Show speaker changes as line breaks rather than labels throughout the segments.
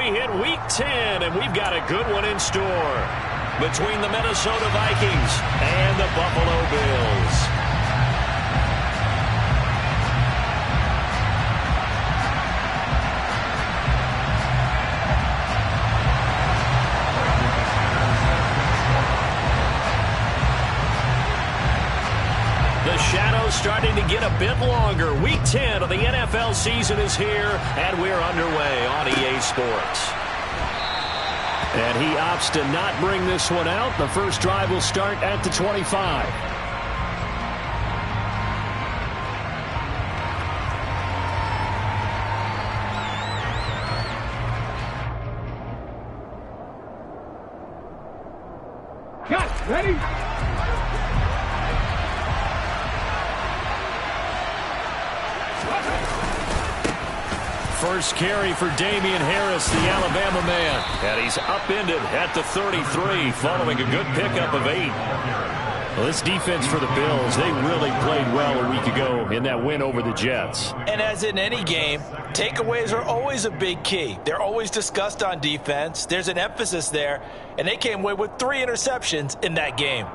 we hit Week 10, and we've got a good one in store between the Minnesota Vikings and the Buffalo Bills. The shadow's starting to get a bit longer. Week 10 of the NFL season is here, and we're underway on EA Sports. And he opts to not bring this one out. The first drive will start at the 25.
Got ready?
First carry for Damian Harris, the Alabama man. And he's upended at the 33 following a good pickup of 8. Well, this defense for the Bills, they really played well a week ago in that win over the Jets.
And as in any game, takeaways are always a big key. They're always discussed on defense. There's an emphasis there, and they came away with 3 interceptions in that game.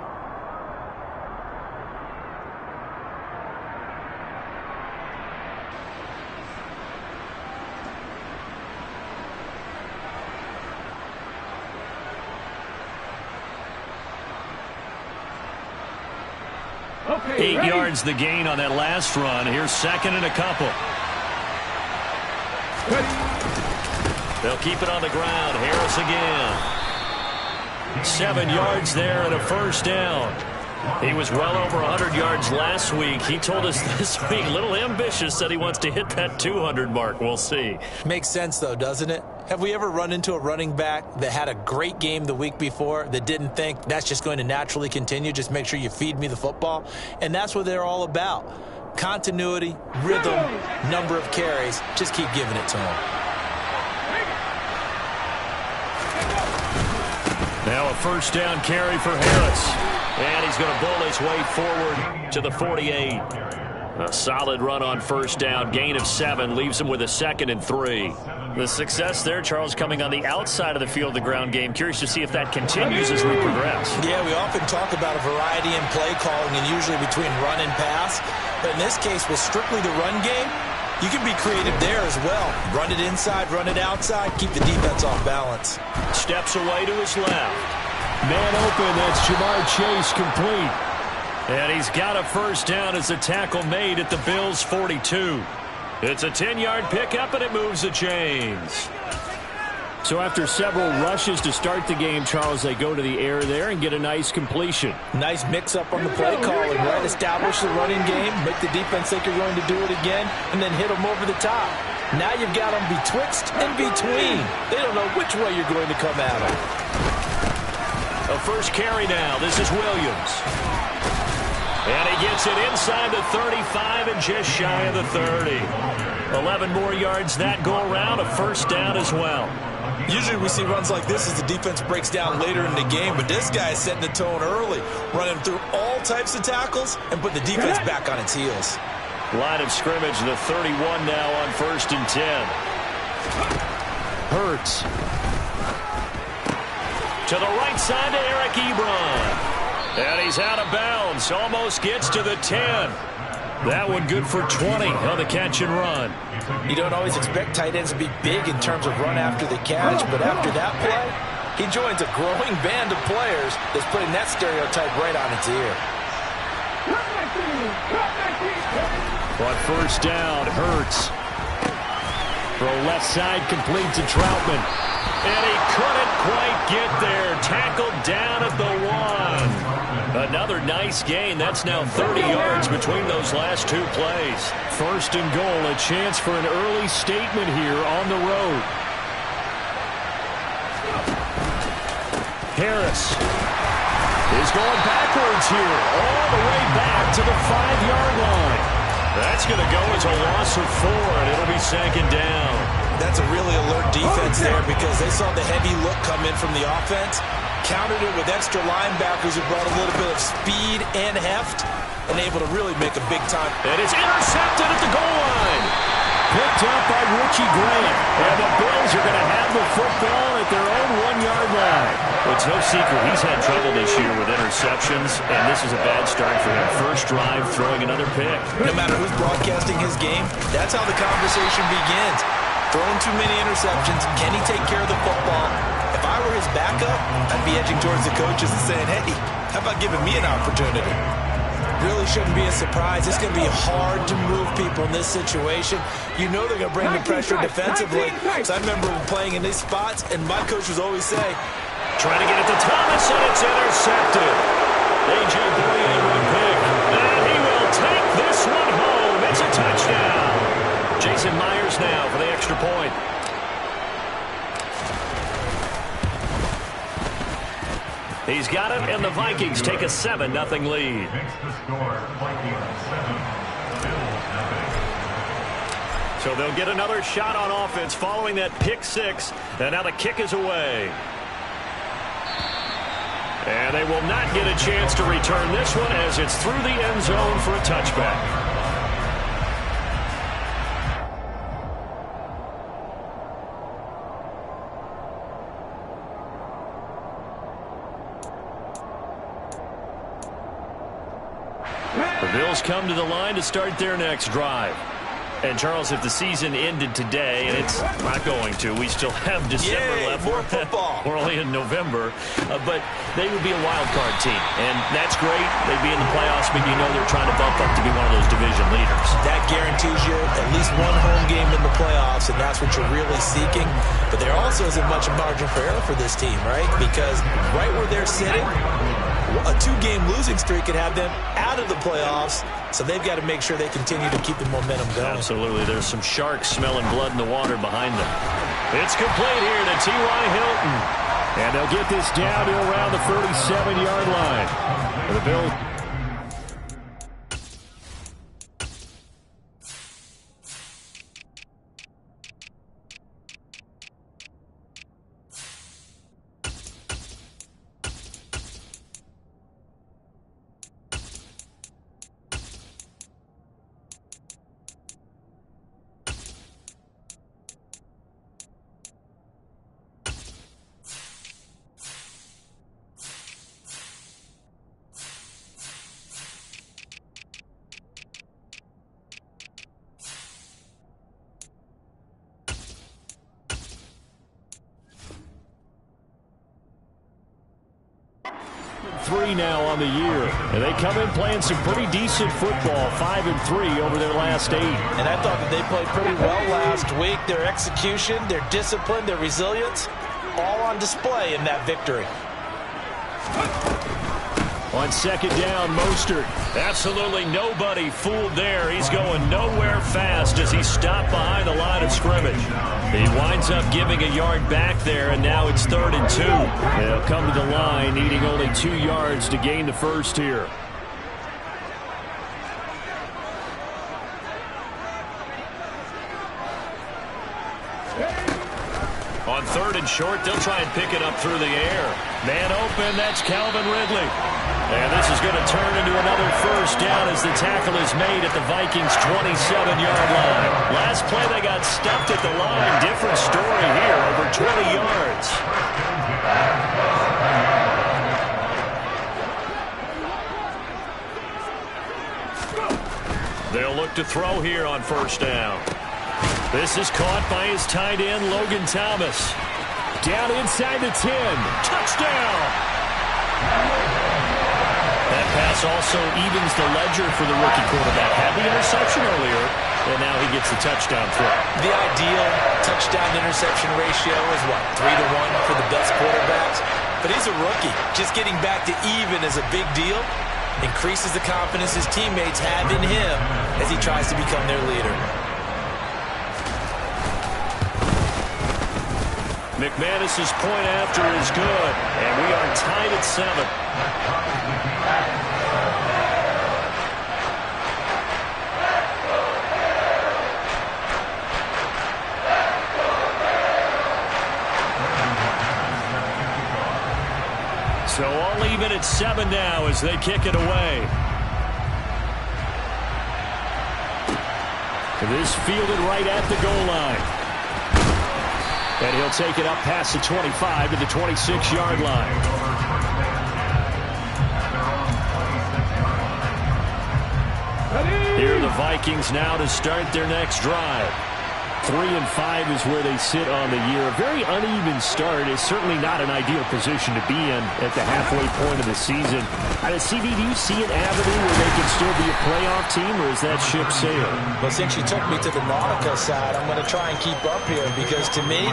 Okay, 8 yards the gain on that last run. Here's second and a couple. They'll keep it on the ground. Harris again. 7 yards there and a first down. He was well over 100 yards last week. He told us this week, a little ambitious, said he wants to hit that 200 mark. We'll see.
Makes sense, though, doesn't it? Have we ever run into a running back that had a great game the week before that didn't think that's just going to naturally continue? Just make sure you feed me the football. And that's what they're all about. Continuity, rhythm, number of carries. Just keep giving it to him.
Now a first down carry for Harris. And he's going to bowl his way forward to the 48. A solid run on first down. Gain of 7 leaves him with a 2nd and 3. The success there, Charles, coming on the outside of the field, the ground game. Curious to see if that continues as we progress.
Yeah, we often talk about a variety in play calling and usually between run and pass. But in this case, with strictly the run game, you can be creative there as well. Run it inside, run it outside, keep the defense off balance.
Steps away to his left. Man open, that's Jamar Chase complete. And he's got a first down as a tackle made at the Bills' 42. It's a 10-yard pickup, and it moves the chains. So after several rushes to start the game, Charles, they go to the air there and get a nice completion.
Nice mix-up on the play calling, right? Establish the running game, make the defense think you're going to do it again, and then hit them over the top. Now you've got them betwixt and between. They don't know which way you're going to come at them.
A first carry now. This is Williams. And he gets it inside the 35 and just shy of the 30. 11 more yards that go around. A first down as well.
Usually we see runs like this as the defense breaks down later in the game, but this guy is setting the tone early, running through all types of tackles and put the defense back on its heels.
Line of scrimmage, the 31 now on 1st and 10. Hurts. To the right side to Eric Ebron. And he's out of bounds. Almost gets to the 10. That one good for 20 on the catch and run.
You don't always expect tight ends to be big in terms of run after the catch, but after that play, he joins a growing band of players that's putting that stereotype right on its ear.
On first down, Hurts. Throw left side, complete to Troutman. And he couldn't quite get there. Tackled down at the 1. Another nice gain. That's now 30 yards between those last 2 plays. First and goal, a chance for an early statement here on the road. Harris is going backwards here, all the way back to the 5-yard line. That's going to go as a loss of 4, and it'll be 2nd down.
That's a really alert defense there because they saw the heavy look come in from the offense, countered it with extra linebackers who brought a little bit of speed and heft, and able to really make a big time.
And it's intercepted at the goal line. picked up by Richie Grant. And the Bills are going to have the football at their own 1-yard line. Well, it's no secret he's had trouble this year with interceptions, and this is a bad start for him. First drive, throwing another pick.
No matter who's broadcasting his game, that's how the conversation begins. Throwing too many interceptions. Can he take care of the football? If I were his backup, I'd be edging towards the coaches and saying, hey, how about giving me an opportunity? Really shouldn't be a surprise. It's going to be hard to move people in this situation. You know they're going to bring the pressure defensively. So I remember playing in these spots, and my coach was always saying,
trying to get it to Thomas, and it's intercepted. A.J. Boye will pick, and he will take this one home. It's a touchdown. Jason Myers now for the extra point. He's got it, and the Vikings take a 7-0 lead. So they'll get another shot on offense following that pick six, and now the kick is away. And they will not get a chance to return this one as it's through the end zone for a touchback. The Bills come to the line to start their next drive. And, Charles, if the season ended today, and it's not going to, we still have December left.
More football.
We're only in November. But they would be a wild card team. And that's great. They'd be in the playoffs, but you know they're trying to bump up to be one of those division leaders.
That guarantees you at least one home game in the playoffs, and that's what you're really seeking. But there also isn't much margin for error for this team, right? Because right where they're sitting, a 2-game losing streak could have them out of the playoffs, so they've got to make sure they continue to keep the momentum going.
Absolutely. There's some sharks smelling blood in the water behind them. It's complete here to T.Y. Hilton. And they'll get this down to around the 37-yard line. For the Bills. Three now on the year, and they come in playing some pretty decent football, 5-3 over their last 8.
And I thought that they played pretty well last week. Their execution, their discipline, their resilience, all on display in that victory.
On second down, Mostert. Absolutely nobody fooled there. He's going nowhere fast as he stopped behind the line of scrimmage. He winds up giving a yard back there, and now it's 3rd and 2. They'll come to the line, needing only 2 yards to gain the first here. On 3rd and short, they'll try and pick it up through the air. Man open, that's Calvin Ridley. And this is going to turn into another first down as the tackle is made at the Vikings' 27-yard line. Last play, they got stuffed at the line. Different story here, over 20 yards. They'll look to throw here on first down. This is caught by his tight end, Logan Thomas. Down inside the 10. Touchdown! That pass also evens the ledger for the rookie quarterback. Had the interception earlier, and now he gets the touchdown throw.
The ideal touchdown-interception ratio is, what, 3-to-1 for the best quarterbacks? But he's a rookie. Just getting back to even is a big deal. Increases the confidence his teammates have in him as he tries to become their leader.
McManus's point after is good, and we are tied at 7. So all even at 7 now as they kick it away. This fielded right at the goal line. And he'll take it up past the 25 to the 26-yard line. Here are the Vikings now to start their next drive. 3-5 is where they sit on the year. A very uneven start is certainly not an ideal position to be in at the halfway point of the season. CD, do you see an avenue where they can still be a playoff team, or is that ship sailed?
Well, since you took me to the Nautica side, I'm going to try and keep up here because, to me,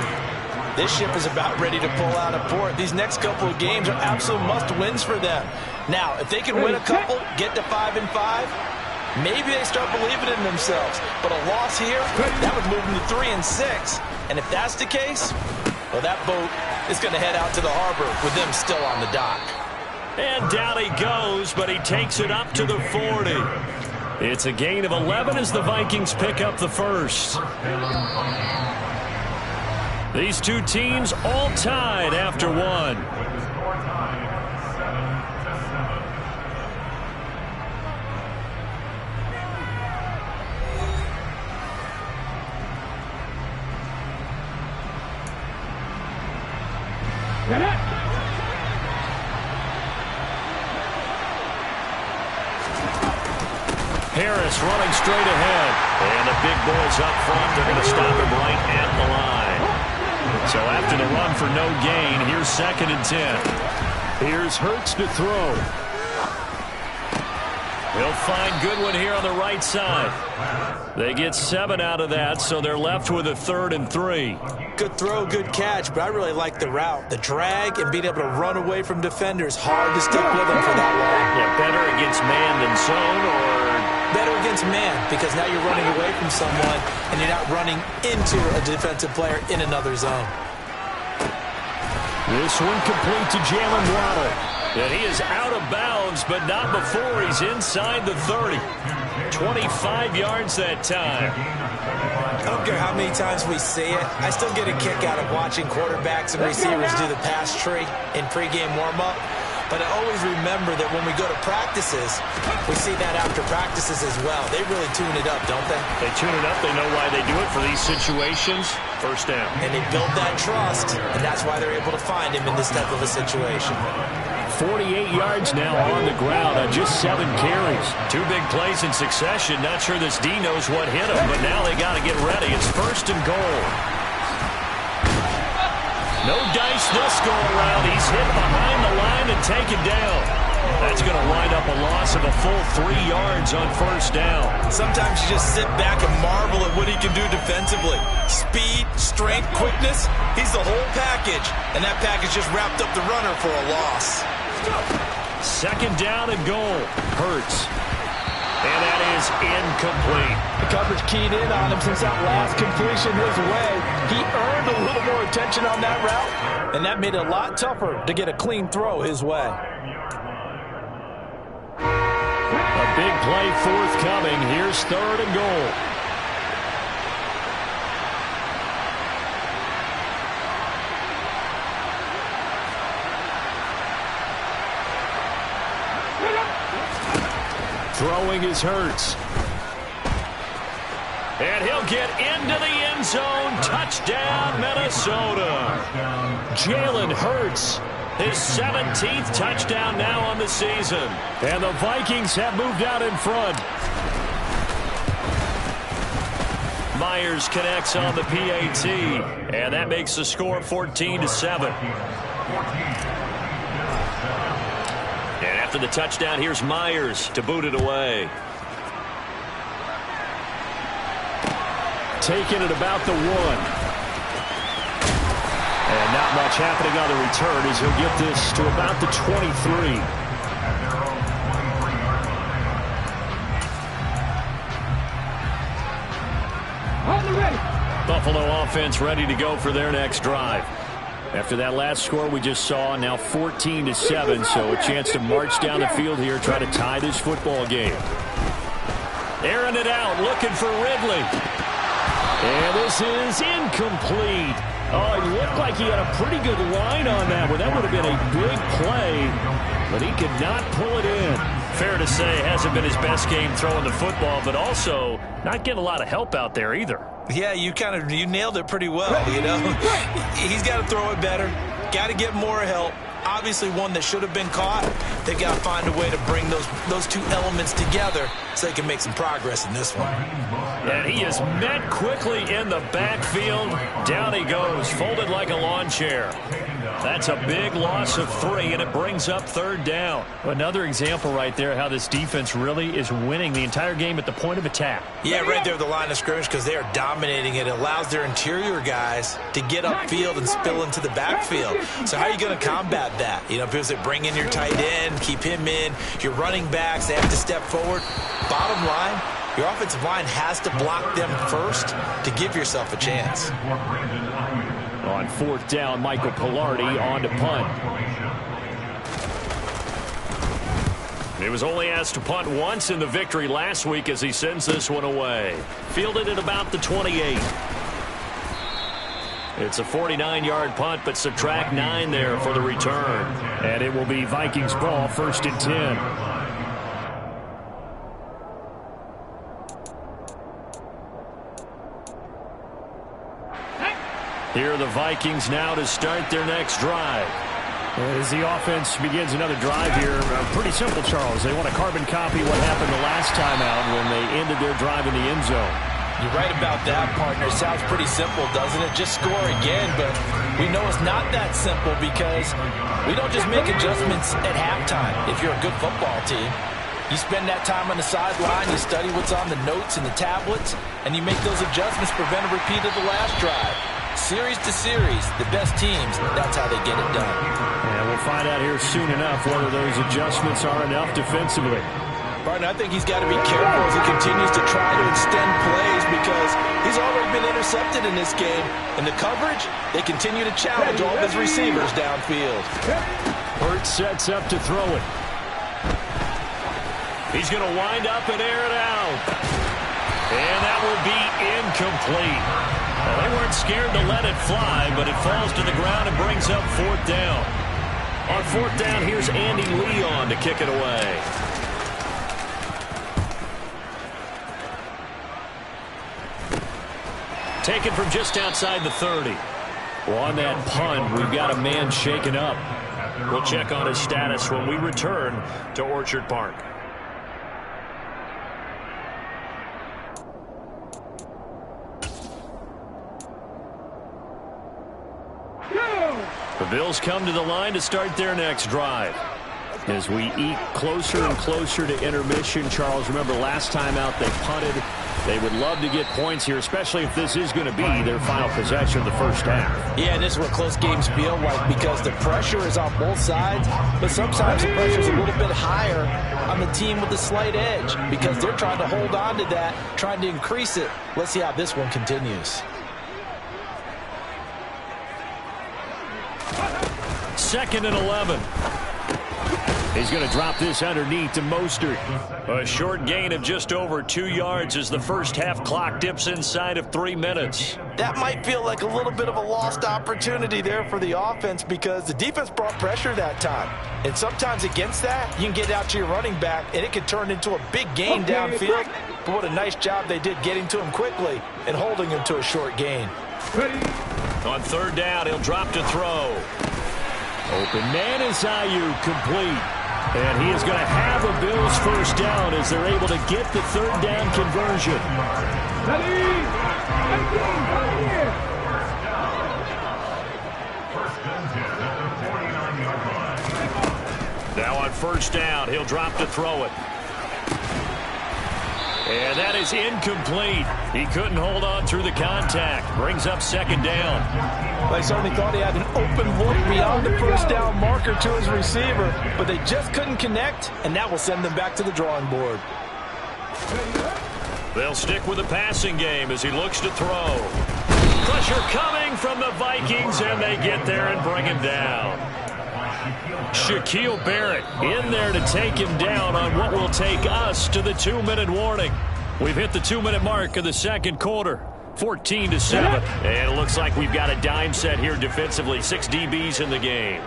this ship is about ready to pull out of port. These next couple of games are absolute must-wins for them. Now, if they can win a couple, get to 5-5, maybe they start believing in themselves. But a loss here, that would move them to 3-6. And if that's the case, well, that boat is going to head out to the harbor with them still on the dock.
And down he goes, but he takes it up to the 40. It's a gain of 11 as the Vikings pick up the first. These two teams all tied after one.
Get it!
Harris running straight ahead. And the big boys up front, they're going to stop him right at the line. So after the run for no gain, here's 2nd and 10. Here's Hurts to throw. He'll find Goodwin here on the right side. They get 7 out of that, so they're left with a 3rd and 3.
Good throw, good catch, but I really like the route. The drag and being able to run away from defenders, hard to stick with them for that long.
Yeah, better against man than zone, or
better against man, because now you're running away from someone and you're not running into a defensive player in another zone.
This one complete to Jalen Waddle. And he is out of bounds, but not before he's inside the 30. 25 yards that time.
I don't care how many times we see it. I still get a kick out of watching quarterbacks and receivers do the pass tree in pregame warm-up. But I always remember that when we go to practices, we see that after practices as well. They really tune it up, don't they?
They tune it up. They know why they do it for these situations. First down.
And they build that trust, and that's why they're able to find him in this type of a situation.
48 yards now on the ground on just 7 carries. 2 big plays in succession. Not sure this D knows what hit him, but now they got to get ready. It's 1st and goal. No dice this go around. He's hit behind the line and taken down. That's going to wind up a loss of a full 3 yards on 1st down.
Sometimes you just sit back and marvel at what he can do defensively. Speed, strength, quickness. He's the whole package. And that package just wrapped up the runner for a loss.
2nd down and goal. Hurts. And that is incomplete.
The coverage keyed in on him since that last completion his way. He earned a little more attention on that route, and that made it a lot tougher to get a clean throw his way.
A big play forthcoming. Here's 3rd and goal. Throwing his Hurts. And he'll get into the end zone. Touchdown, Minnesota. Jalen Hurts, his 17th touchdown now on the season. And the Vikings have moved out in front. Myers connects on the PAT. And that makes the score 14-7. After the touchdown, here's Myers to boot it away. Taking it about the 1. And not much happening on the return as he'll get this to about the 23. Buffalo offense ready to go for their next drive. After that last score we just saw, now 14-7, so a chance to march down the field here, try to tie this football game. Airing it out, looking for Ridley. And this is incomplete. Oh, he looked like he had a pretty good line on that one. That would have been a big play, but he could not pull it in. fair to say hasn't been his best game throwing the football, but also not getting a lot of help out there either.
Yeah, you nailed it pretty well, you know. He's got to throw it better, got to get more help. Obviously one that should have been caught. They've got to find a way to bring those two elements together so they can make some progress in this one.
And he is met quickly in the backfield. Down he goes, folded like a lawn chair. That's a big loss of 3, and it brings up 3rd down. Another example right there how this defense really is winning the entire game at the point of attack.
Yeah, right there at the line of scrimmage because they are dominating it. It allows their interior guys to get upfield and spill into the backfield. So how are you going to combat that? You know, because they bring in your tight end, keep him in. Your running backs, they have to step forward. Bottom line, your offensive line has to block them first to give yourself a chance.
On 4th down, Michael Pilardi on to punt. He was only asked to punt once in the victory last week as he sends this one away. Fielded at about the 28. It's a 49-yard punt, but subtract 9 there for the return. And it will be Vikings ball, 1st and 10. Here are the Vikings now to start their next drive. As the offense begins another drive here, pretty simple, Charles. They want to carbon copy what happened the last time out when they ended their drive in the end zone.
You're right about that, partner. Sounds pretty simple, doesn't it? Just score again, but we know it's not that simple because we don't just make adjustments at halftime if you're a good football team. You spend that time on the sideline, you study what's on the notes and the tablets, and you make those adjustments, prevent a repeat of the last drive. Series to series, the best teams, that's how they get it done.
And we'll find out here soon enough whether those adjustments are enough defensively.
Partner, I think he's got to be careful as he continues to try to extend plays because he's already been intercepted in this game. And the coverage, they continue to challenge all of his receivers downfield.
Hurts sets up to throw it. He's going to wind up and air it out. And that will be incomplete. Well, they weren't scared to let it fly, but it falls to the ground and brings up 4th down. On 4th down, here's Andy Leon to kick it away. Taken from just outside the 30. Well, on that punt, we've got a man shaken up. We'll check on his status when we return to Orchard Park. The Bills come to the line to start their next drive. As we eke closer and closer to intermission, Charles, remember last time out they punted. They would love to get points here, especially if this is going to be their final possession of the first half.
Yeah, and this is what close games feel like because the pressure is on both sides, but sometimes the pressure is a little bit higher on the team with the slight edge because they're trying to hold on to that, trying to increase it. Let's see how this one continues.
2nd and 11. He's going to drop this underneath to Mostert. A short gain of just over 2 yards as the first half clock dips inside of 3 minutes.
That might feel like a little bit of a lost opportunity there for the offense because the defense brought pressure that time. And sometimes against that, you can get out to your running back, and it can turn into a big gain downfield. But what a nice job they did getting to him quickly and holding him to a short gain.
On 3rd down, he'll drop to throw. Open man is Ayuk, complete. And he is going to have a Bills first down as they're able to get the 3rd down conversion. Now on 1st down, he'll drop to throw it. And that is incomplete. He couldn't hold on through the contact. Brings up 2nd down.
They certainly thought he had an open look beyond the first down marker to his receiver, but they just couldn't connect, and that will send them back to the drawing board.
They'll stick with the passing game as he looks to throw. Pressure coming from the Vikings, and they get there and bring him down. Shaquille Barrett in there to take him down on what will take us to the 2-minute warning. We've hit the 2-minute mark of the 2nd quarter. 14-7. And it looks like we've got a dime set here defensively. 6 DBs in the game.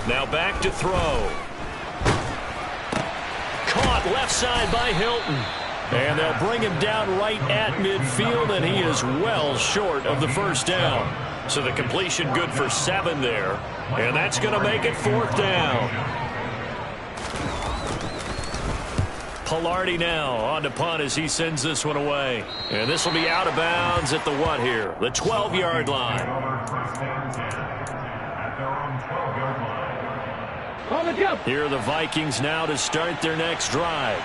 Now back to throw. Caught left side by Hilton. And they'll bring him down right at midfield, and he is well short of the first down. So the completion good for 7 there. And that's going to make it 4th down. Pilardi now on to punt as he sends this one away. And this will be out of bounds at the what here? The 12-yard line. Here are the Vikings now to start their next drive.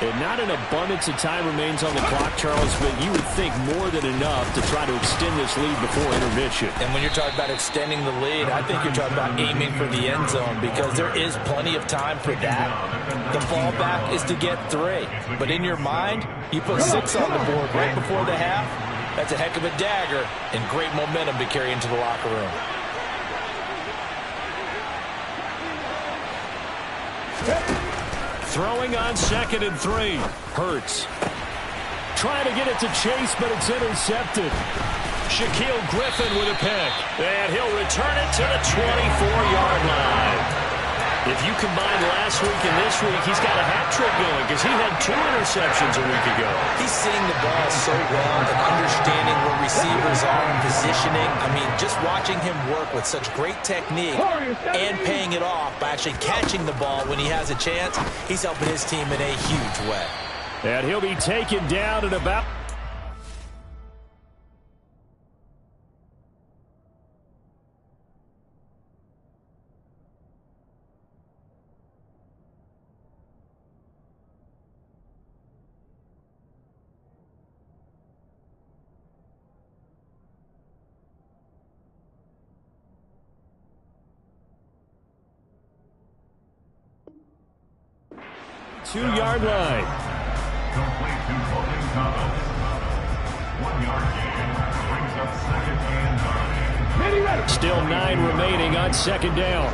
And not an abundance of time remains on the clock, Charles, but you would think more than enough to try to extend this lead before intermission.
And when you're talking about extending the lead, I think you're talking about aiming for the end zone because there is plenty of time for that. The fallback is to get 3. But in your mind, you put 6 on the board right before the half. That's a heck of a dagger and great momentum to carry into the locker room.
Throwing on 2nd and 3. Hurts. Trying to get it to Chase, but it's intercepted. Shaquille Griffin with a pick. And he'll return it to the 24-yard line. If you combine last week and this week, he's got a hat trick going because he had 2 interceptions a week ago.
He's seeing the ball so well and understanding where receivers are and positioning. I mean, just watching him work with such great technique and paying it off by actually catching the ball when he has a chance, he's helping his team in a huge way.
And he'll be taken down at about... Two-yard line.
Complete to Fulton Thomas. 1-yard gain brings up 2nd and 9.
Still 9 remaining on 2nd down.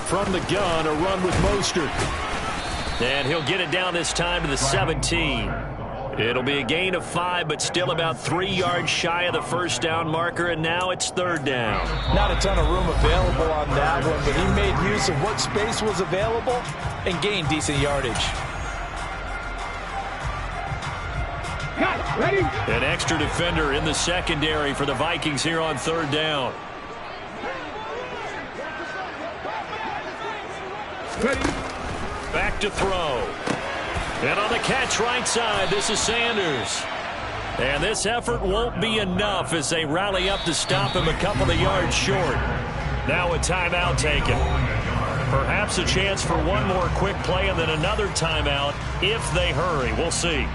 From the gun, a run with Mostert. And he'll get it down this time to the 17. It'll be a gain of 5, but still about 3 yards shy of the first down marker, and now it's 3rd down.
Not a ton of room available on that one, but he made use of what space was available and gained decent yardage.
Ready?
An extra defender in the secondary for the Vikings here on 3rd down.
Ready?
Back to throw. And on the catch right side, this is Sanders. And this effort won't be enough as they rally up to stop him a couple of yards short. Now a timeout taken. Perhaps a chance for one more quick play and then another timeout if they hurry. We'll see.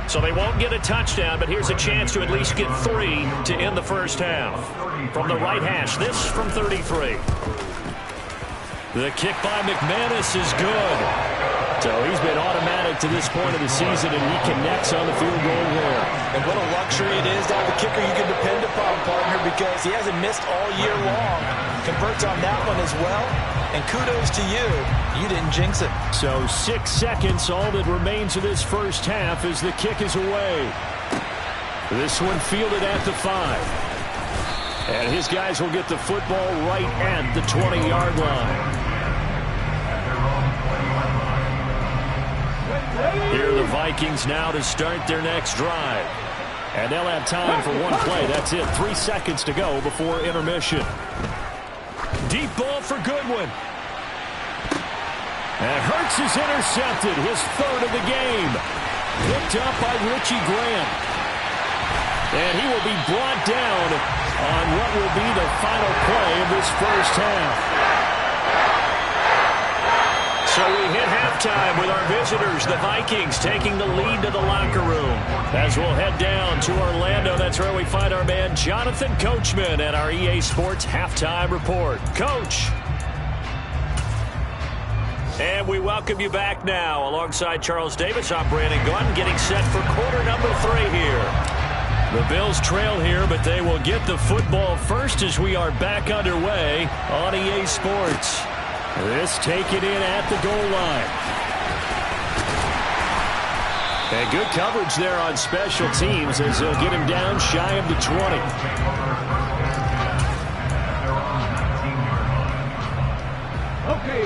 So they won't get a touchdown, but here's a chance to at least get 3 to end the first half. From the right hash, this from 33. The kick by McManus is good. So he's been automatic to this point of the season, and he connects on the field goal there.
And what a luxury it is to have a kicker you can depend upon, partner, because he hasn't missed all year long. Converts on that one as well. And kudos to you. You didn't jinx it.
So 6 seconds, all that remains of this first half as the kick is away. This one fielded at the 5. And his guys will get the football right at the 20-yard line. Here are the Vikings now to start their next drive. And they'll have time for one play. That's it. 3 seconds to go before intermission. Deep ball for Goodwin. And Hurts is intercepted, his 3rd of the game. Picked up by Richie Grant. And he will be brought down on what will be the final play of this first half. So we hit halftime with our visitors, the Vikings, taking the lead to the locker room. As we'll head down to Orlando, that's where we find our man Jonathan Coachman at our EA Sports Halftime Report. Coach. And we welcome you back now. Alongside Charles Davis, I'm Brandon Gunn, getting set for quarter number 3 here. The Bills trail here, but they will get the football first as we are back underway on EA Sports. This taken in at the goal line. And good coverage there on special teams as they'll get him down shy of the 20.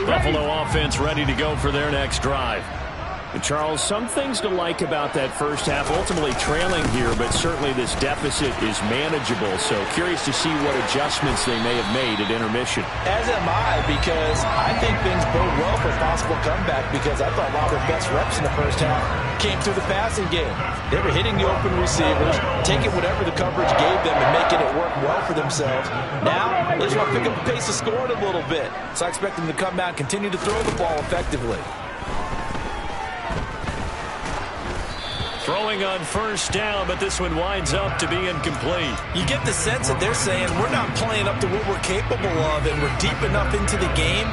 Buffalo offense ready to go for their next drive. And Charles, some things to like about that first half. Ultimately trailing here, but certainly this deficit is manageable. So curious to see what adjustments they may have made at intermission.
As am I, because I think things bode well for possible comeback, because I thought a lot of their best reps in the first half came through the passing game. They were hitting the open receivers, taking whatever the coverage gave them and making it work well for themselves. Now, they just want to pick up the pace of scoring a little bit. So I expect them to come out and continue to throw the ball effectively.
Throwing on first down, but this one winds up to be incomplete.
You get the sense that they're saying we're not playing up to what we're capable of, and we're deep enough into the game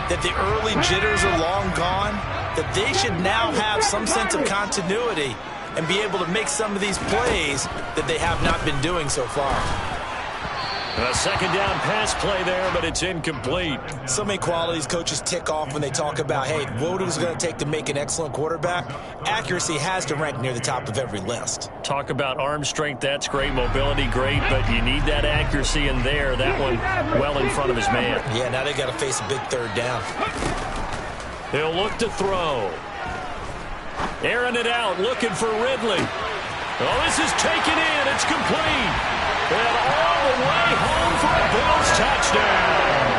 that the early jitters are long gone, that they should now have some sense of continuity and be able to make some of these plays that they have not been doing so far.
A second down pass play there, but it's incomplete.
So many qualities coaches tick off when they talk about, hey, what is it going to take to make an excellent quarterback? Accuracy has to rank near the top of every list.
Talk about arm strength, that's great. Mobility, great, but you need that accuracy in there. That one well in front of his man.
Yeah, now they got to face a big third down.
He'll look to throw. Airing it out, looking for Ridley. Oh, this is taken in. It's complete. And all the way home for a Bills touchdown.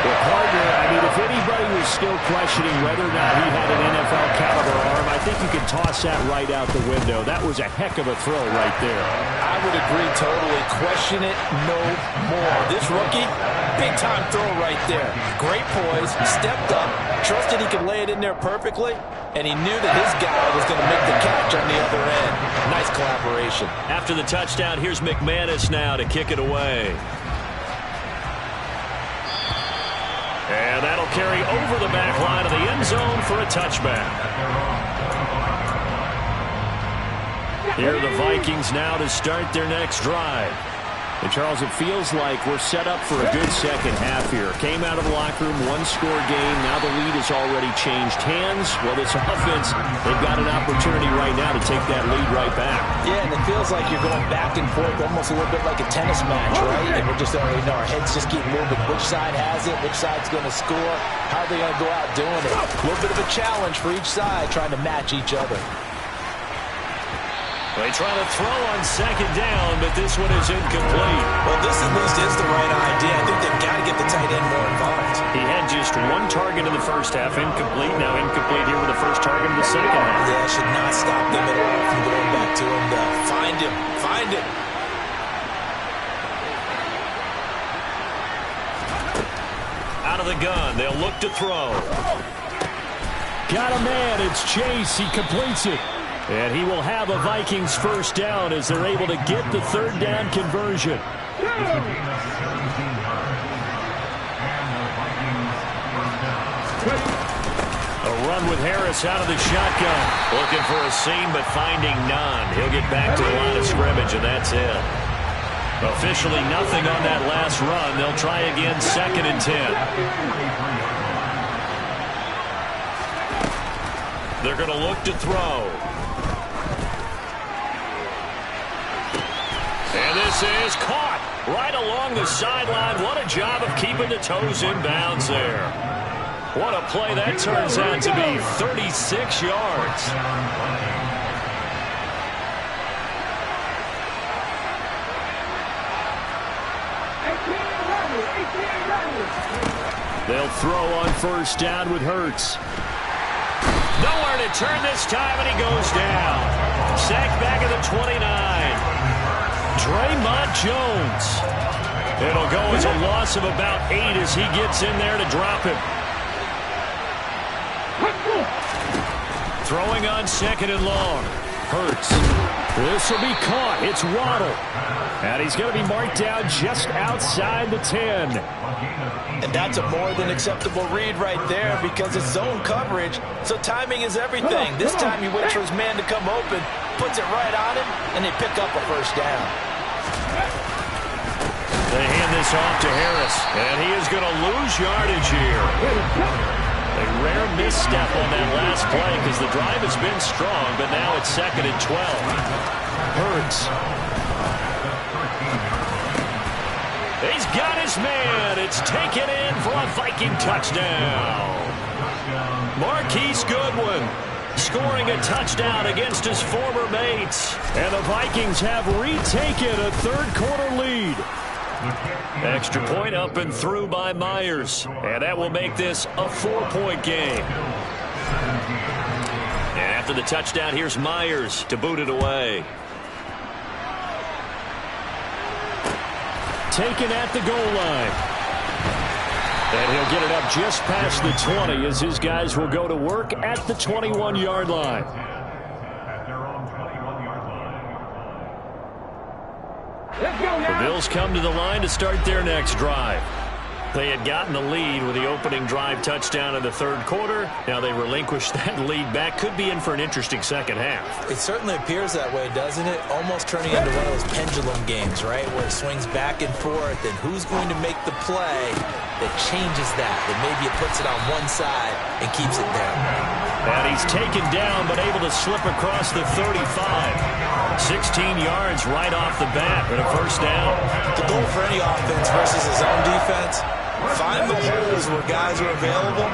Well, partner, I mean, if anybody was still questioning whether or not he had an NFL caliber arm, I think you can toss that right out the window. That was a heck of a throw right there.
I would agree totally. Question it no more. This rookie, big-time throw right there. Great poise, stepped up, trusted he could lay it in there perfectly, and he knew that his guy was going to make the catch on the other end. Nice collaboration.
After the touchdown, here's McManus now to kick it away. And that'll carry over the back line of the end zone for a touchback. Here are the Vikings now to start their next drive. And, Charles, it feels like we're set up for a good second half here. Came out of the locker room, one-score game. Now the lead has already changed hands. Well, this offense, they've got an opportunity right now to take that lead right back.
Yeah, and it feels like you're going back and forth, almost a little bit like a tennis match, right? And we're just already know our heads just keep moving. Which side has it? Which side's going to score? How are they going to go out doing it? A little bit of a challenge for each side, trying to match each other.
They try to throw on second down, but this one is incomplete.
Well, this at least is the right idea. I think they've got to get the tight end more involved.
He had just one target in the first half, incomplete. Now incomplete here with the first target in the second half.
Yeah, it should not stop them at all from going back to him. Find him. Find him.
Out of the gun. They'll look to throw. Got a man. It's Chase. He completes it. And he will have a Vikings first down as they're able to get the third down conversion. A run with Harris out of the shotgun. Looking for a seam, but finding none. He'll get back to the line of scrimmage, and that's it. Officially nothing on that last run. They'll try again, 2nd and 10. They're going to look to throw. And this is caught right along the sideline. What a job of keeping the toes in bounds there. What a play that turns out to be. 36 yards. They'll throw on first down with Hurts. Nowhere to turn this time, and he goes down. Sacked back at the 29. Draymond Jones. It'll go as a loss of about 8 as he gets in there to drop him. Throwing on 2nd and long. Hurts. This will be caught. It's Waddle. And he's going to be marked down just outside the 10.
And that's a more than acceptable read right there because it's zone coverage, so timing is everything. This time he waits for his man to come open, puts it right on him, and they pick up a first down.
They hand this this off to Harris. And he is going to lose yardage here. A rare misstep on that last play because the drive has been strong, but now it's 2nd and 12. Hurts. He's got his man. It's taken in for a Viking touchdown. Marquise Goodwin scoring a touchdown against his former mates. And the Vikings have retaken a third-quarter lead. Extra point up and through by Myers. And that will make this a 4-point game. And after the touchdown, here's Myers to boot it away. Taken at the goal line. And he'll get it up just past the 20 as his guys will go to work at the 21-yard line. The Bills come to the line to start their next drive. They had gotten the lead with the opening drive touchdown in the third quarter. Now they relinquish that lead back. Could be in for an interesting second half.
It certainly appears that way, doesn't it? Almost turning into one of those pendulum games, right? Where it swings back and forth, and who's going to make the play that changes that maybe it puts it on one side and keeps it there.
And he's taken down, but able to slip across the 35. 16 yards right off the bat, but a first down.
The goal for any offense versus his own defense, find the holes where guys are available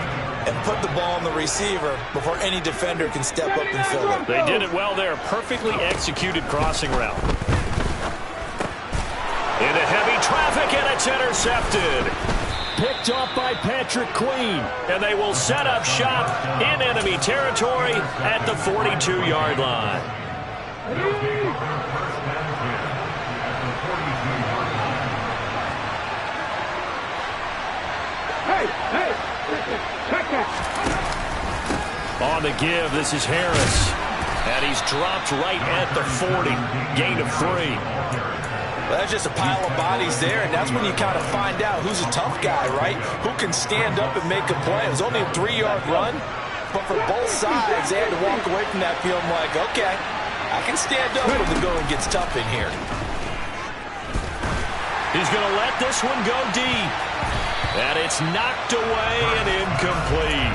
and put the ball on the receiver before any defender can step up and fill it.
They did it well there. Perfectly executed crossing route. Into heavy traffic, and it's intercepted. Picked off by Patrick Queen. And they will set up shop in enemy territory at the 42-yard line.
Hey, check that.
On the give, this is Harris. And he's dropped right at the 40. Gain of 3.
Well, that's just a pile of bodies there, and that's when you kind of find out who's a tough guy, right? Who can stand up and make a play. It was only a 3-yard run, but for both sides, they had to walk away from that field like, okay, I can stand up when the going gets tough in here.
He's going to let this one go deep. And it's knocked away and incomplete.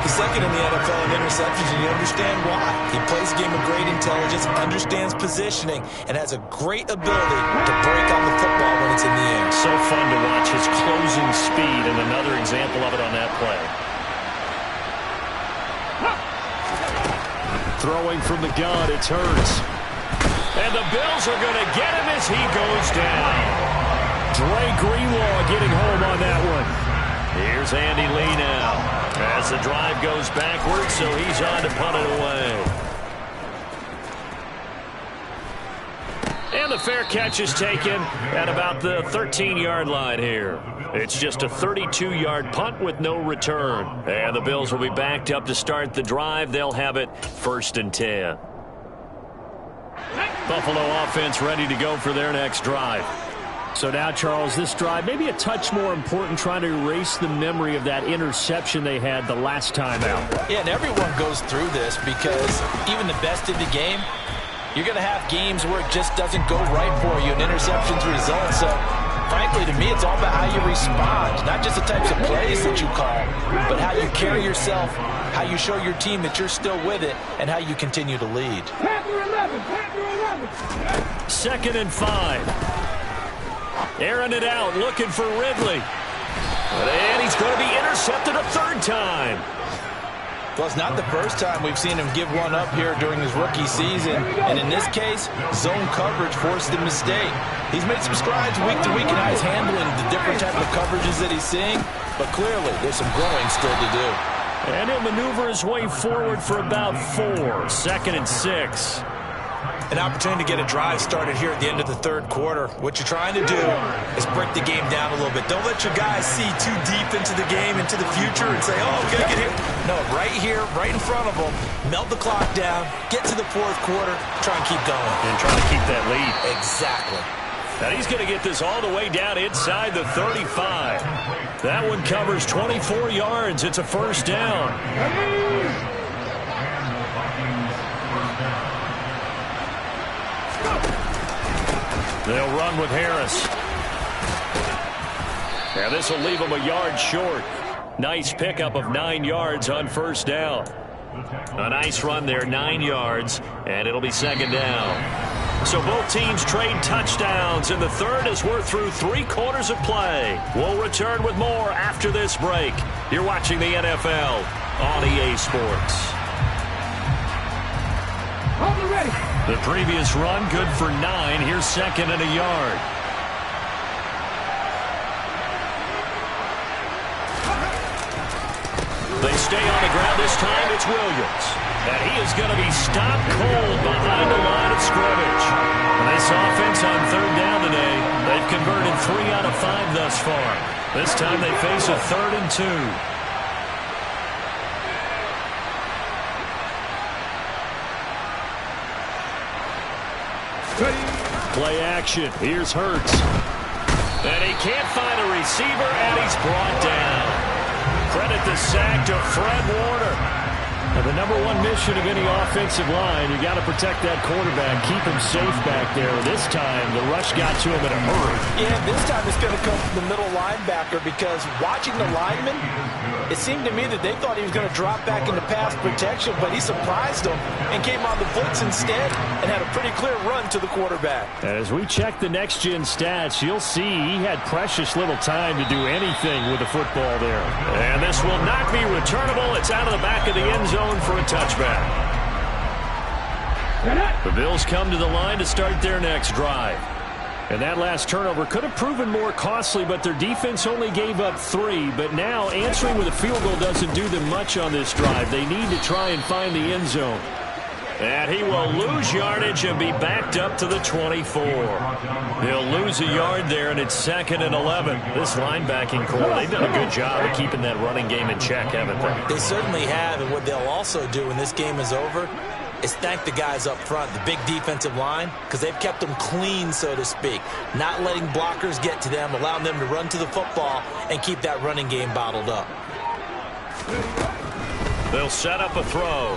He's second in the NFL in interceptions, and you understand why. He plays a game of great intelligence, understands positioning, and has a great ability to break on the football when it's in the air.
So fun to watch his closing speed, and another example of it on that play. Throwing from the gun, it's Hurts. And the Bills are going to get him as he goes down. Dre Greenlaw getting home on that one. Here's Andy Lee now as the drive goes backwards, so he's on to punt it away. And the fair catch is taken at about the 13-yard line here. It's just a 32-yard punt with no return. And the Bills will be backed up to start the drive. They'll have it 1st and 10. Buffalo offense ready to go for their next drive. So now, Charles, this drive maybe a touch more important, trying to erase the memory of that interception they had the last time out.
Yeah, and everyone goes through this because even the best in the game, you're going to have games where it just doesn't go right for you and interceptions result. So, frankly, to me, it's all about how you respond, not just the types of plays that you call, but how you carry yourself, how you show your team that you're still with it, and how you continue to lead.
2nd and 5. Airing it out, looking for Ridley. And he's going to be intercepted a third time.
Well, it's not the first time we've seen him give one up here during his rookie season. And in this case, zone coverage forced the mistake. He's made some strides week to week in how he's handling the different type of coverages that he's seeing. But clearly, there's some growing still to do.
And he'll maneuver his way forward for about 4. 2nd and 6.
An opportunity to get a drive started here at the end of the third quarter. What you're trying to do is break the game down a little bit. Don't let your guys see too deep into the game, into the future, and say, oh, we got to get here. No, right here, right in front of them, melt the clock down, get to the fourth quarter, try and keep going.
And try to keep that lead.
Exactly.
And he's going to get this all the way down inside the 35. That one covers 24 yards. It's a first down. They'll run with Harris. And this will leave him a yard short. Nice pickup of 9 yards on first down. A nice run there, 9 yards, and it'll be second down. So both teams trade touchdowns in the third as we're through 3 quarters of play. We'll return with more after this break. You're watching the NFL on EA Sports.
Ready.
The previous run good for 9. Here's second and a yard. They stay on the ground this time. It's Williams. And he is going to be stopped cold behind the line of scrimmage. And this offense on third down today, they've converted 3 out of 5 thus far. This time they face a 3rd and 2. Play action. Here's Hurts. And he can't find a receiver, and he's brought down. Credit the sack to Fred Warner. Now, the number 1 mission of any offensive line, you got to protect that quarterback, keep him safe back there. This time, the rush got to him in a hurry.
Yeah, this time it's going to come from the middle linebacker because watching the lineman, it seemed to me that they thought he was going to drop back into pass protection, but he surprised them and came on the blitz instead and had a pretty clear run to the quarterback.
And as we check the next-gen stats, you'll see he had precious little time to do anything with the football there. And this will not be returnable. It's out of the back of the end zone for a touchback. The Bills come to the line to start their next drive. And that last turnover could have proven more costly, but their defense only gave up 3. But now answering with a field goal doesn't do them much on this drive. They need to try and find the end zone. And he will lose yardage and be backed up to the 24. He'll lose a yard there, and it's 2nd and 11. This linebacking core, they've done a good job of keeping that running game in check, haven't they?
They certainly have, and what they'll also do when this game is over is thank the guys up front, the big defensive line, because they've kept them clean, so to speak, not letting blockers get to them, allowing them to run to the football and keep that running game bottled up.
They'll set up a throw.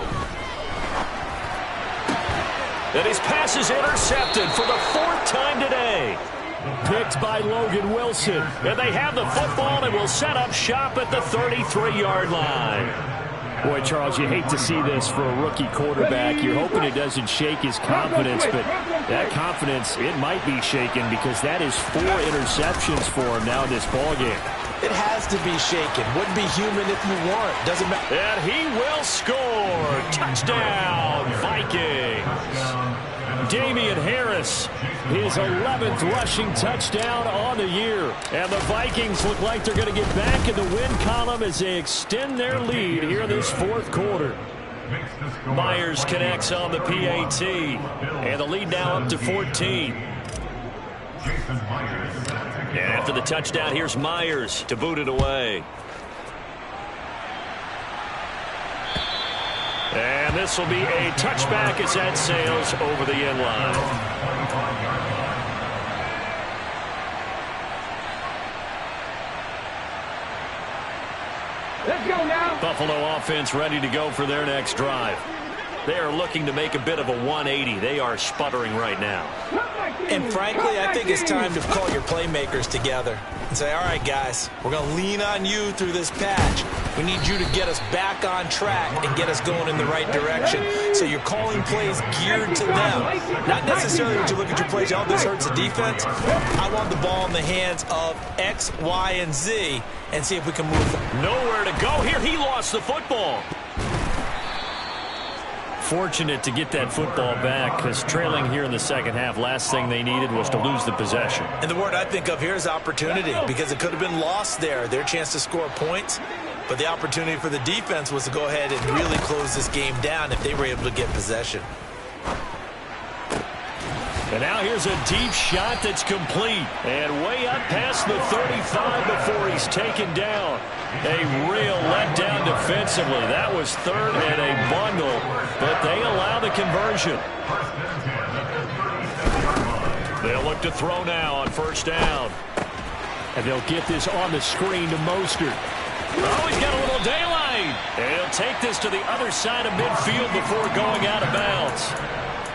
And his pass is intercepted for the 4th time today. Picked by Logan Wilson. And they have the football and will set up shop at the 33-yard line. Boy, Charles, you hate to see this for a rookie quarterback. You're hoping it doesn't shake his confidence, but that confidence, it might be shaken because that is 4 interceptions for him now in this ballgame.
It has to be shaken. Wouldn't be human if you weren't. Doesn't matter.
And he will score. Touchdown, Vikings. Damian Harris, his 11th rushing touchdown on the year. And the Vikings look like they're going to get back in the win column as they extend their lead here in this 4th quarter. Myers connects on the PAT. And the lead now up to 14. And after the touchdown, here's Myers to boot it away. And this will be a touchback as that sails over the end line.
Let's go now.
Buffalo offense ready to go for their next drive. They are looking to make a bit of a 180. They are sputtering right now.
And frankly, I think it's time to call your playmakers together and say, all right, guys, we're going to lean on you through this patch. We need you to get us back on track and get us going in the right direction. So you're calling plays geared to them. Not necessarily when you look at your plays, oh, this hurts the defense. I want the ball in the hands of X, Y, and Z and see if we can move them.
Nowhere to go here. He lost the football. Fortunate to get that football back because trailing here in the second half, last thing they needed was to lose the possession.
And the word I think of here is opportunity because it could have been lost there, their chance to score points. But the opportunity for the defense was to go ahead and really close this game down if they were able to get possession.
And now here's a deep shot that's complete. And way up past the 35 before he's taken down. A real letdown defensively. That was 3rd and a bundle, but they allow the conversion. They'll look to throw now on 1st down. And they'll get this on the screen to Mostert. Oh, he's got a little daylight. And he'll take this to the other side of midfield before going out of bounds.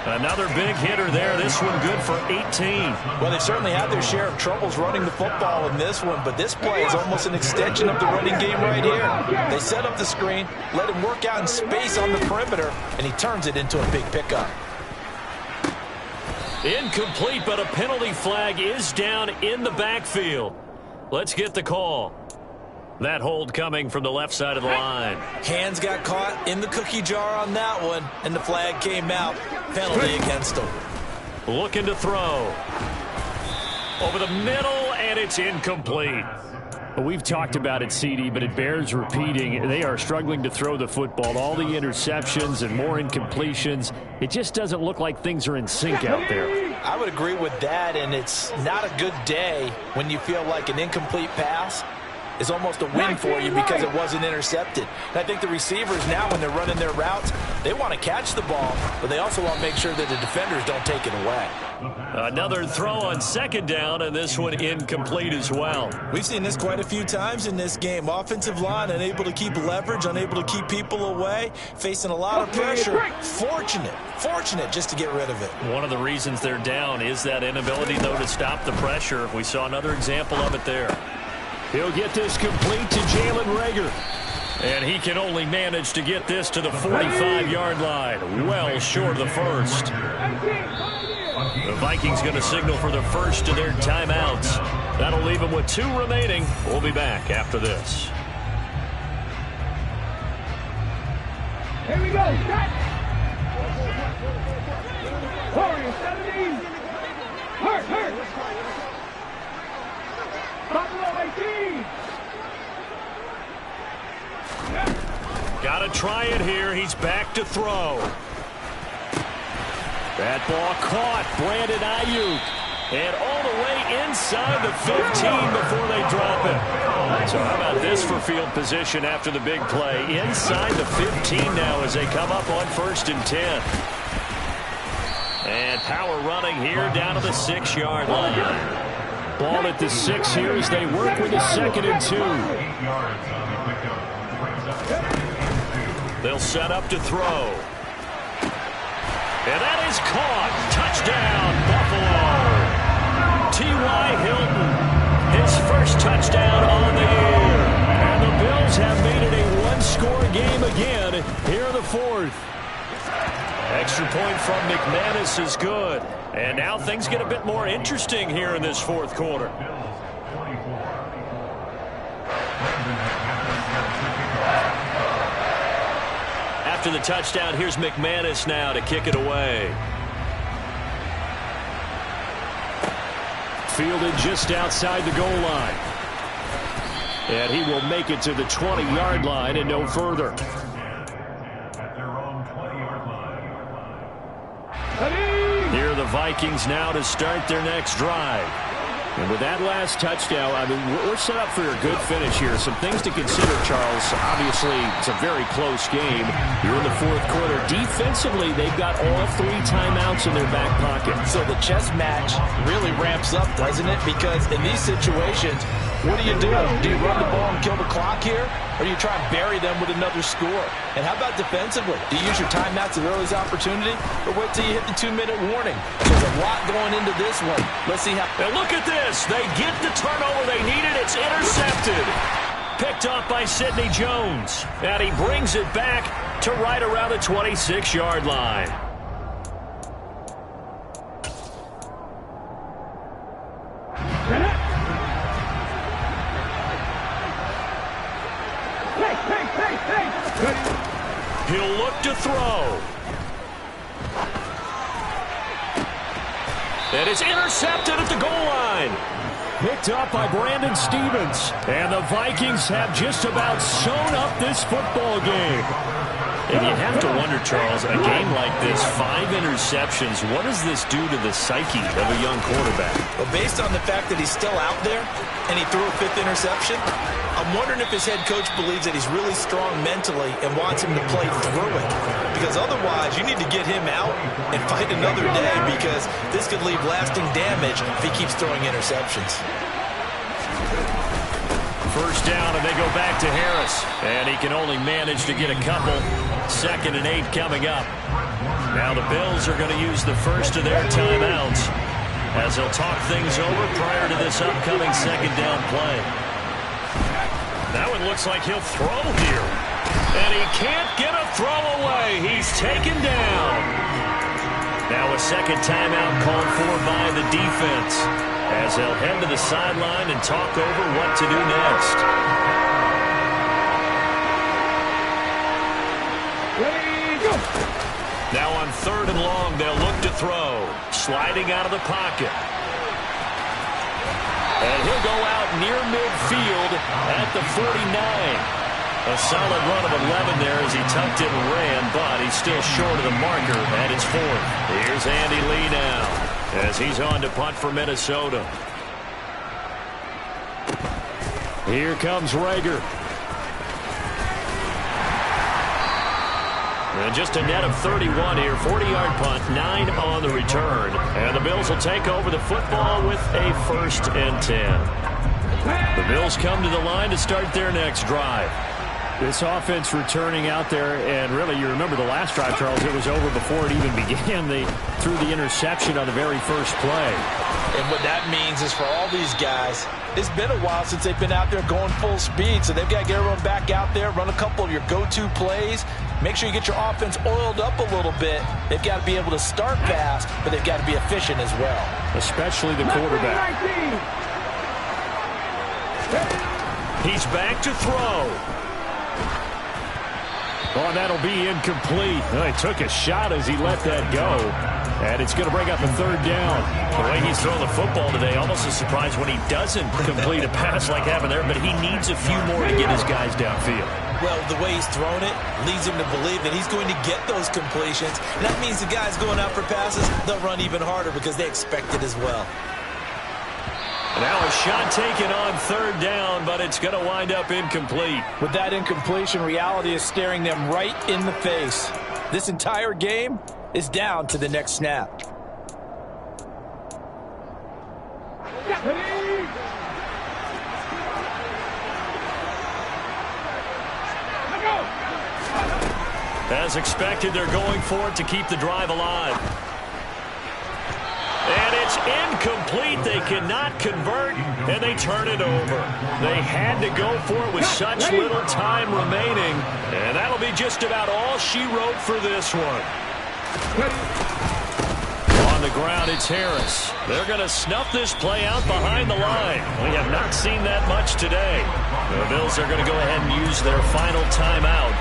Another big hitter there. This one good for 18.
Well, they certainly had their share of troubles running the football in this one, but this play is almost an extension of the running game right here. They set up the screen, let him work out in space on the perimeter, and he turns it into a big pickup.
Incomplete, but a penalty flag is down in the backfield. Let's get the call. That hold coming from the left side of the line.
Hands got caught in the cookie jar on that one, and the flag came out. Penalty against him.
Looking to throw. Over the middle, and it's incomplete.
Well, we've talked about it, CD, but it bears repeating. They are struggling to throw the football. All the interceptions and more incompletions. It just doesn't look like things are in sync out there.
I would agree with that, and it's not a good day when you feel like an incomplete pass is almost a win for you because it wasn't intercepted. And I think the receivers now, when they're running their routes, they want to catch the ball, but they also want to make sure that the defenders don't take it away.
Another throw on second down, and this one incomplete as well.
We've seen this quite a few times in this game. Offensive line unable to keep leverage, unable to keep people away, facing a lot of pressure. Fortunate just to get rid of it.
One of the reasons they're down is that inability, though, to stop the pressure. We saw another example of it there.
He'll get this complete to Jalen Reagor.
And he can only manage to get this to the 45-yard line. Well short of the first. The Vikings going to signal for the first of their timeouts. That'll leave them with 2 remaining. We'll be back after this.
Here we go. Shot. Warriors 17. Hurt. Buffalo 18.
Got to try it here. He's back to throw. That ball caught. Brandon Ayuk. And all the way inside the 15 before they drop it. So how about this for field position after the big play? Inside the 15 now as they come up on 1st and 10. And power running here down to the 6-yard line.
Ball at the 6 here as they work with a 2nd and 2.
They'll set up to throw. And that is caught. Touchdown, Buffalo. T.Y. Hilton, his first touchdown on the year. And the Bills have made it a one-score game again here in the 4th. Extra point from McManus is good. And now things get a bit more interesting here in this 4th quarter. After the touchdown, here's McManus now to kick it away.
Fielded just outside the goal line. And he will make it to the 20-yard line and no further.
Here are the Vikings now to start their next drive.
And with that last touchdown, I mean, we're set up for a good finish here. Some things to consider, Charles. Obviously, it's a very close game. You're in the 4th quarter. Defensively, they've got all 3 timeouts in their back pocket.
So the chess match really ramps up, doesn't it? Because in these situations, what do? Do you run the ball and kill the clock here? Or do you try and bury them with another score? And how about defensively? Do you use your timeouts at earliest opportunity? Or wait till you hit the 2-minute warning? There's a lot going into this one. Let's see how...
Now look at this. They get the turnover they needed. It's intercepted. Picked off by Sidney Jones. And he brings it back to right around the 26-yard line. He'll look to throw. And it's intercepted at the goal line.
Picked up by Brandon Stevens.
And the Vikings have just about sewn up this football game. And you have to wonder, Charles, a game like this, 5 interceptions, what does this do to the psyche of a young quarterback?
Well, based on the fact that he's still out there and he threw a 5th interception, I'm wondering if his head coach believes that he's really strong mentally and wants him to play through it. Because otherwise, you need to get him out and fight another day because this could leave lasting damage if he keeps throwing interceptions.
first down, and they go back to Harris. And he can only manage to get a couple. 2nd and 8 coming up. Now the Bills are going to use the first of their timeouts as they'll talk things over prior to this upcoming 2nd down play. That one looks like he'll throw here. And he can't get a throw away. He's taken down. Now a 2nd timeout called for by the defense as they'll head to the sideline and talk over what to do next.
Ready, go!
Now on 3rd and long, they'll look to throw. Sliding out of the pocket. And he'll go out near midfield at the 49. A solid run of 11 there as he tucked it and ran, but he's still short of the marker at his 4th. Here's Andy Lee now as he's on to punt for Minnesota. Here comes Rager. And just a net of 31 here. 40-yard punt, 9 on the return. And the Bills will take over the football with a 1st and 10. The Bills come to the line to start their next drive.
This offense returning out there, and really, you remember the last drive, Charles, it was over before it even began. They threw the interception on the very first play.
And what that means is for all these guys, it's been a while since they've been out there going full speed, so they've got to get everyone back out there, run a couple of your go-to plays, make sure you get your offense oiled up a little bit. They've got to be able to start fast, but they've got to be efficient as well.
Especially the quarterback.
He's back to throw.
Oh, that'll be incomplete. He took a shot as he let that go. And it's going to bring up a 3rd down.
The way he's throwing the football today, almost a surprise when he doesn't complete a pass like happened there, but he needs a few more to get his guys downfield.
Well, the way he's thrown it leads him to believe that he's going to get those completions. And that means the guys going out for passes, they'll run even harder because they expect it as well.
Now a shot taken on 3rd down, but it's going to wind up incomplete.
With that incompletion, reality is staring them right in the face. This entire game is down to the next snap.
As expected, they're going for it to keep the drive alive. And it's incomplete. They cannot convert, and they turn it over. They had to go for it with such little time remaining, and that'll be just about all she wrote for this one. On the ground, it's Harris. They're going to snuff this play out behind the line. We have not seen that much today. The Bills are going to go ahead and use their final timeout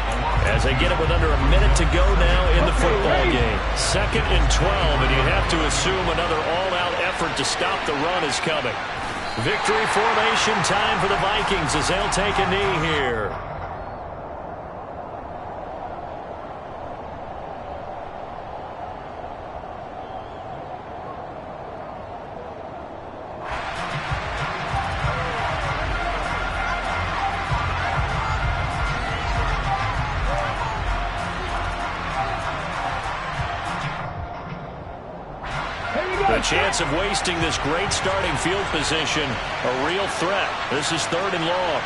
as they get it with under a minute to go now in the football game. 2nd and 12, and you have to assume another all-out effort to stop the run is coming. Victory formation time for the Vikings as they'll take a knee here. The chance of wasting this great starting field position, a real threat. This is 3rd and long.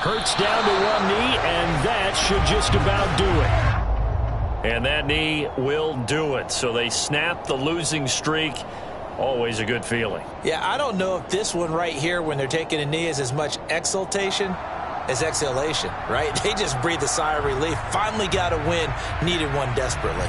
Hurts down to one knee, and that should just about do it.
And that knee will do it. So they snap the losing streak. Always a good feeling.
Yeah, I don't know if this one right here when they're taking a knee is as much exultation as exhalation, right? They just breathe a sigh of relief. Finally got a win. Needed one desperately.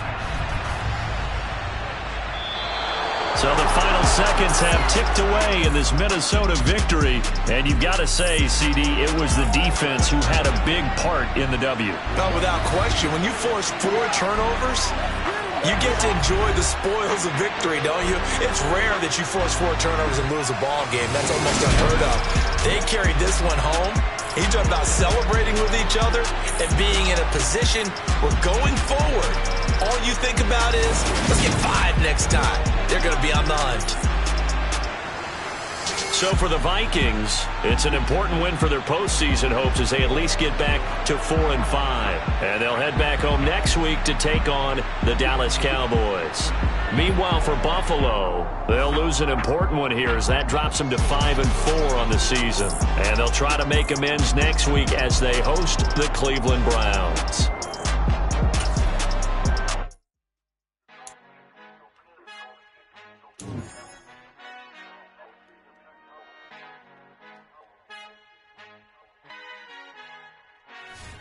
So the final seconds have ticked away in this Minnesota victory. And you've got to say, CD, it was the defense who had a big part in the W.
No, without question. When you force 4 turnovers, you get to enjoy the spoils of victory, don't you? It's rare that you force 4 turnovers and lose a ball game. That's almost unheard of. They carried this one home. He's talking about celebrating with each other and being in a position where going forward, all you think about is, let's get 5 next time. They're going to be on the hunt.
So for the Vikings, it's an important win for their postseason hopes as they at least get back to 4-5. And they'll head back home next week to take on the Dallas Cowboys. Meanwhile, for Buffalo, they'll lose an important one here as that drops them to 5-4 on the season. And they'll try to make amends next week as they host the Cleveland Browns.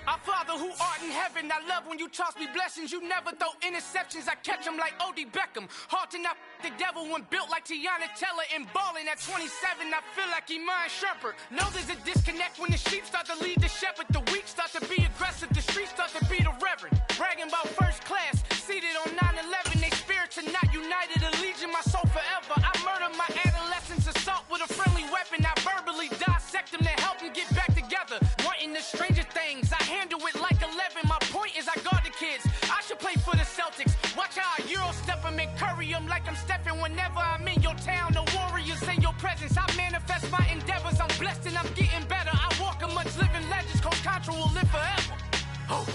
Our Father who art in heaven, I love when you toss me blessings. You never throw interceptions, I catch them like O.D. Beckham. Hard to knock the devil when built like Tiana Teller. And balling at 27, I feel like Iman Shumpert. Know there's a disconnect when the sheep start to lead the shepherd. The weak start to be aggressive, the streets start to be the reverend. Bragging about first class, seated on 9/11. They spirits are not united, a legion, my soul forever. I murder my adolescence, assault with a friendly weapon. I verbally dissect them to help them get back together. Wanting the stranger things, I handle it like 11. My point is I guard the kids. I should play for the Celtics. Watch how I Euro step them and curry them like I'm stepping. Whenever I'm in your town, the Warriors in your presence. I manifest my endeavors. I'm blessed and I'm getting better. I walk amongst living legends. Coach Contra will live forever. Oh.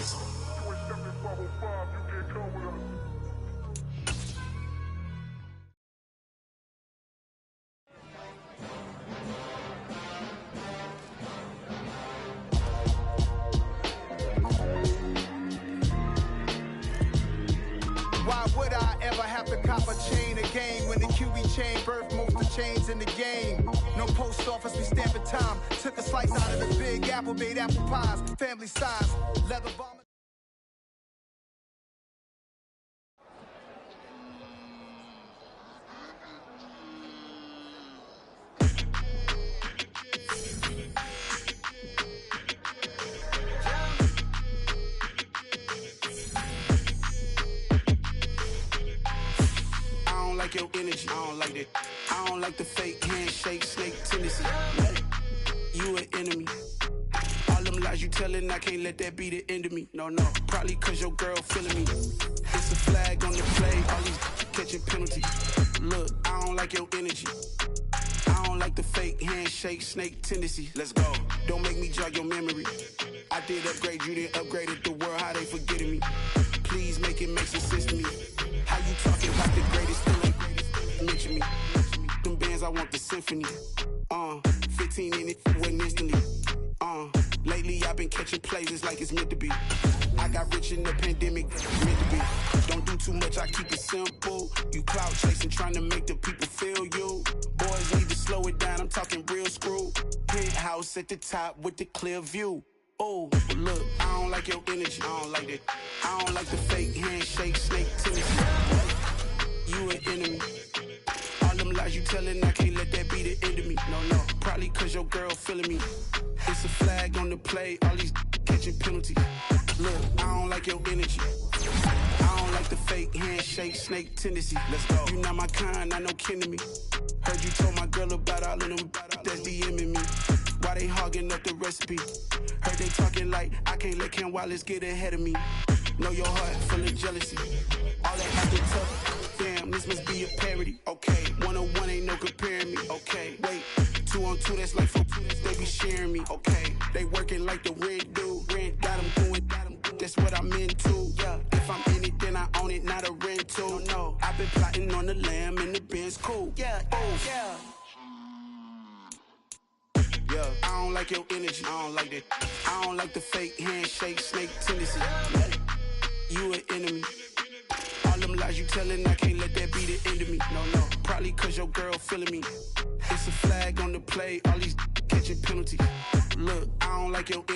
Why would I ever have to cop a chain again when the QB chain birthed most of the chains in the game? No post office, we stamping time. Took a slice out of the Big Apple, made apple pies, family size, leather bomber. Your energy, I don't like that. I don't like the fake handshake, snake tendency. You an enemy. All them lies you telling, I can't let that be the end of me. No, probably cause your girl feeling me. It's a flag on the play, all these catching penalties. Look, I don't like your energy. I don't like the fake handshake, snake tendency. Let's go. Don't make me jog your memory. I did upgrade, you didn't upgrade it. The world, how they forgetting me. Please make it make some sense to me. How you talking about the greatest thing? Mention me. Them bands, I want the symphony. 15 in it, went instantly. Lately I've been catching plays, it's like it's meant to be. I got rich in the pandemic, meant to be. Don't do too much, I keep it simple. You clout chasing, trying to make the people feel you. Boys need to slow it down, I'm talking real screw. Penthouse at the top with the clear view. Oh, look, I don't like your energy, I don't like that. I don't like the fake handshake, snake tendency. You an enemy. All them lies you telling, I can't let that be the end of me. No, probably cause your girl feeling me. It's a flag on the play, all these catching penalties. Look, I don't like your energy. I don't like the fake handshake, snake tendency. Let's go. You not my kind, I know kin to me. Heard you told my girl about all of them that's DMing me. Why they hogging up the recipe? Heard they talking like I can't let Ken Wallace get ahead of me. Know your heart full of jealousy. All that acting tough. Damn, this must be a parody. Okay, 1-on-1 ain't no comparing me. Okay, wait, 2-on-2 that's like 4. They be sharing me. Okay, they working like the rent dude. Rent got them doing. That's what I'm into. Yeah, if I'm in it, then I own it, not a rental. No, I've been plotting on the lamb and the Benz cool. Yeah, yeah. Yeah, I don't like your energy. I don't like that. I don't like the fake handshake, snake tendency. You an enemy. All them lies you telling, I can't let that be the end of me. No, probably cause your girl feeling me. It's a flag on the play, all these catching penalties. Look, I don't like your energy.